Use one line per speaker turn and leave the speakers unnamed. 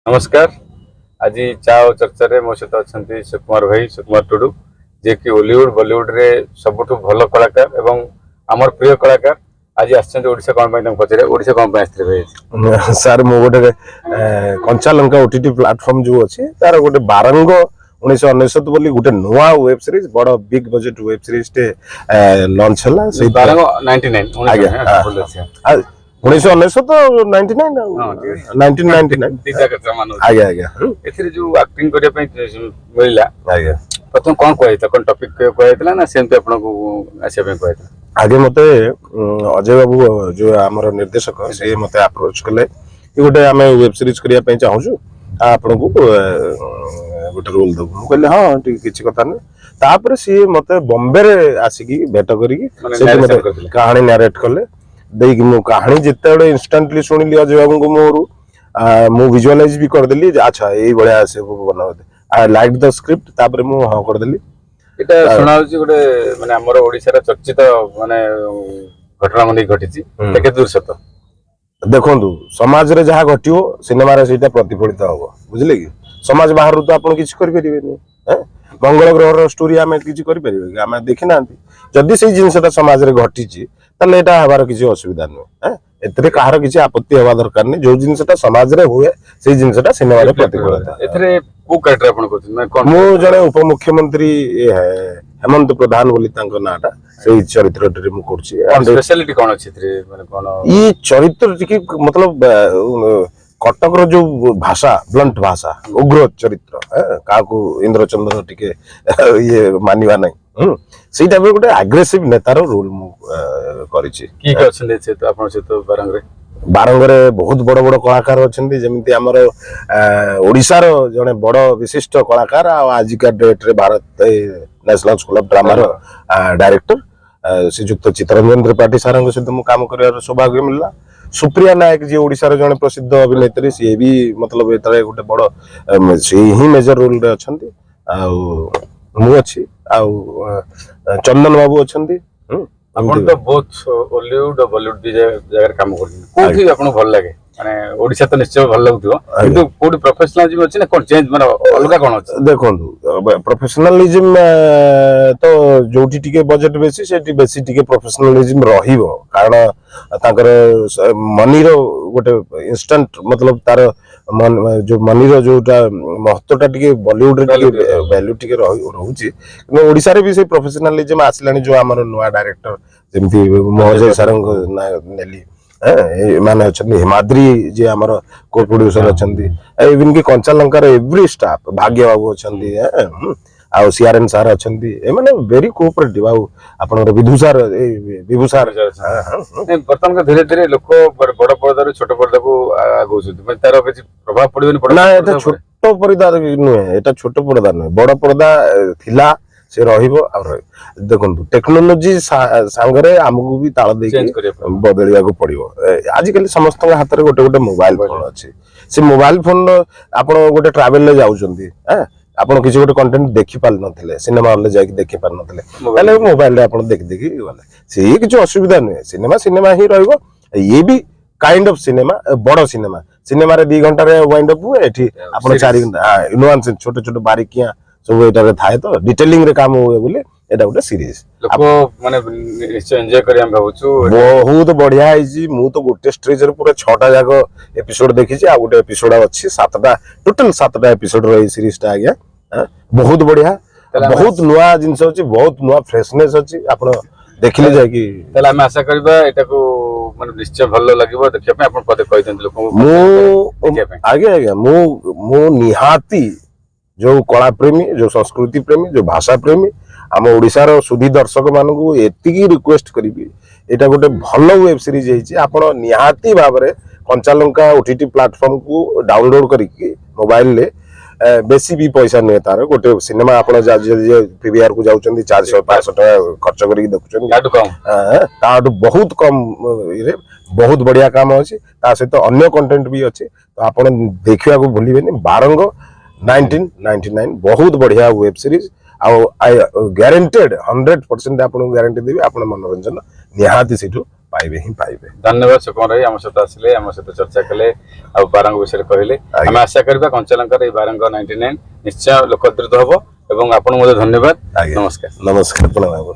नमस्कार। आज चा और चर्चा रे मो सहित अच्छा सुकुमार भाई सुकुमार टुडू जे कि हॉलीवुड बॉलीवुड रे सबुठ भल कलाकार एवं आमर प्रिय कलाकार आज आसा कौन पचारे ओडिशा कौन भाई
सर मो गोटे कंचा लंका ओटीटी प्लेटफॉर्म जो अच्छे तार गोटे बारंग 1999 बोली गोटे नुआ वेब सीरीज बड़ बिग बजेट वेब सीरीज टे लॉन्च हला से
99
आज्ञा 1999 तो 99 1999 आज्ञा आज्ञा
एथिरे जो एक्टिंग करिया पई मिलला
आज्ञा
प्रथम कौन कहैता कौन टॉपिक कहैतला ना सेमते आपन को आसे पे कहैता
आगे मते अजय बाबू जो हमर निर्देशक से मते अप्रोच कले कि गोटे आमे वेब सीरीज करिया पई चाहूछु आपन को गोटे रोल दो मु कहले हां ठीक किछि कथा नै तापर सी मते बॉम्बे रे आसी भेट करी से मते कहानी नरेट कले देख मु कहानी जिते बड़े इंस्टेंटली सुनिली अजय बाबू को मोरू मु विजुअलाइज भी कर देली अच्छा एई बळिया से बनाव दे आई लाइक द स्क्रिप्ट तापर मु हां कर देली
एटा सुनाउची गोटे माने हमर ओडिसा रा चर्चित माने घटना मने घटिची केते दूर सत
देखंतु समाज रे जहा घटियो सिनेमा रे सेटा प्रतिफलित हो बुझले कि समाज बाहर तो आपण किछ कर परिबेनी हैं मंगल ग्रह रो स्टोरी हमें किछ कर परिबे कि हमें देखि नांती जदी से जिंसटा समाज रे घटिची तले एटा हबार किछ असुविधा न हैं एतरे कहार किछ आपत्ति हवा दरकार नै जो जिंसटा समाज रे हुए से जिंसटा सिनेमा रे प्रतिफलित
एतरे को कैरेक्टर आपण कोथि मैं कोन
मु जने उप मुख्यमंत्री हेमंत प्रधान बोली तांको नाटा से चरित्र रे मु करछि
स्पेशलिटी कोन अछि एतरे माने कोन
ई चरित्र टिके मतलब कटक रो जो भाषा ब्लंट भाषा उग्र चरित्र का को इंद्रचंद्र टिके ये मानिवा नै सेटा बे गोटे एग्रेसिव नेतार रोल मु करिछि
की करछन से तो आपण से तो
बारंग रे बहुत बड़ बड़ कलाकार अछंती जेमिति हमर ओडिसा रो जने बड़ विशिष्ट कलाकार आ आजिका डेट रे Bharat national school of drama रो डायरेक्टर श्रीजुक्त चित्ररंजन त्रिपाठी सारंग सहित मु काम करियार सौभाग्य मिलला सुप्रिया नायक जी ओडिसा रो जने प्रसिद्ध अभिनेत्री से भी मतलब एतरे गोटे बड़ से ही मेजर रोल रे अछंती आ मु अछि आ चंदन बाबू अछंती
आपण तो बहुत हॉलीवुड और बॉलीवुड दी जगह काम करछन कोठी आपण भल लागे माने ओडिसा तो निश्चय भल लागुथो किंतु कोठी प्रोफेशनलिज्म अछि ना कोन चेंज माने अलगा कोन अछि
देखंतु प्रोफेशनलिज्म तो जोठी टिके बजट बेसी सेठी बेसी टिके प्रोफेशनलिज्म रहिबो कारण ताकर मनी रो गोटे इंस्टेंट मतलब तार जो मनी रो जोटा महत्वटा टिके बॉलीवुड रे टिके वैल्यू टिके रहउची कि ओडिसा रे भी से प्रोफेशनलिज्म आसिलानी जो हमर नुवा डायरेक्टर जेमती मोहजय सारंग नेली माने अछंती हिमाद्री जे हमर को प्रोड्यूसर अछंती इवन की कंचा लंका रे एवरी स्टाफ भाग्य बाबू अछंती आ सीआरएन सर अछंती ए माने वेरी कोऑपरेटिव आ आपन विधुसार विभूसार
बर्तमान का धीरे धीरे लोक बड़ पर्दा रे छोट पर्दा को आगोछथि माने तार किछ प्रभाव पड़िबनि
ना एटा छोट पर्दा नुहे एटा छोट पर्दा नुहे बड़ पर्दा थिला से रहिबो आ देखंतु टेक्नोलॉजी सांगरे हमकु भी ताळ देके बदलिया को पड़िबो आज कल समस्त हाथ रे गोटे गोटे मोबाइल फोन अछि से मोबाइल फोन आपण गोटे ट्रैवल ले जाउचंती हैं आपण किसी गोटे कंटेंट देखि पाल नथिले सिनेमा हॉल ले जाके देखि पाल नथिले पहले मोबाइल रे आपण देख देखि गले से किछ असुविधा नै सिनेमा सिनेमा ही रहइबो ये भी काइंड ऑफ सिनेमा बड़ सिनेमा सिनेमा रे 2 घंटा रे वाइंड अप हुए एठी आपण 4 घंटा नुआंस छोटे छोटे बारीकियां सब एटा रे थाए तो डिटेलिंग रे काम हुए बोले एटा गोटे सीरीज
लोक माने निश्चय एन्जॉय करी हम भाबुछु
बहुत बढ़िया आइजी मु तो गोटे स्टेज रे पूरा 6टा जागो एपिसोड देखि छी आ गोटे एपिसोड अछि 7टा टोटल 7टा एपिसोड रे सीरीज टा आज्ञा बहुत बढ़िया बहुत नुआ जिंस अछि बहुत नुआ फ्रेशनेस अछि आपण देखिले जाय कि
तला हम आशा करबा एटा को माने निश्चय भलो लागिबो देखिया पे आपण पदे कहि देन लोक
मु आगे आगे मु निहाती जो कला प्रेमी जो संस्कृति प्रेमी जो भाषा प्रेमी आम ओडिसा रो सुधी दर्शक मानकु एतिकी रिक्वेस्ट करिबी एटा गोटे भलो वेब सीरीज हेछि आपण निहाती भाबरे कंचालंका ओटीटी प्लेटफॉर्म को डाउनलोड करिकि मोबाइल ले बेसी भी पैसा नै तार गोटे सिनेमा आपण पीवीआर को जाउचंदी 400 500 टका खर्च करिकि देखुचंदी
काटु कम
ताडु बहुत कम रे बहुत बढ़िया काम अछि ता सहित अन्य कंटेंट भी अछि तो आपण देखिया को भूलिबेनी बारंग 1999 बहुत बढ़िया वेब सीरीज आई गारंटेड 100% आपन गारंटी देबी आपन मनोरंजन निहाती सिटू पाइबे ही पाइबे।
धन्यवाद सुकुमार भाई आम सहित आसिले आम सहित चर्चा कले आ बारंग विषय कहले आम आशा करबा कंचलंकर ए बारंग 99 निश्चय लोकद्रुत हबो एवं आपन धन्यवाद। नमस्कार।
नमस्कार प्रणाम।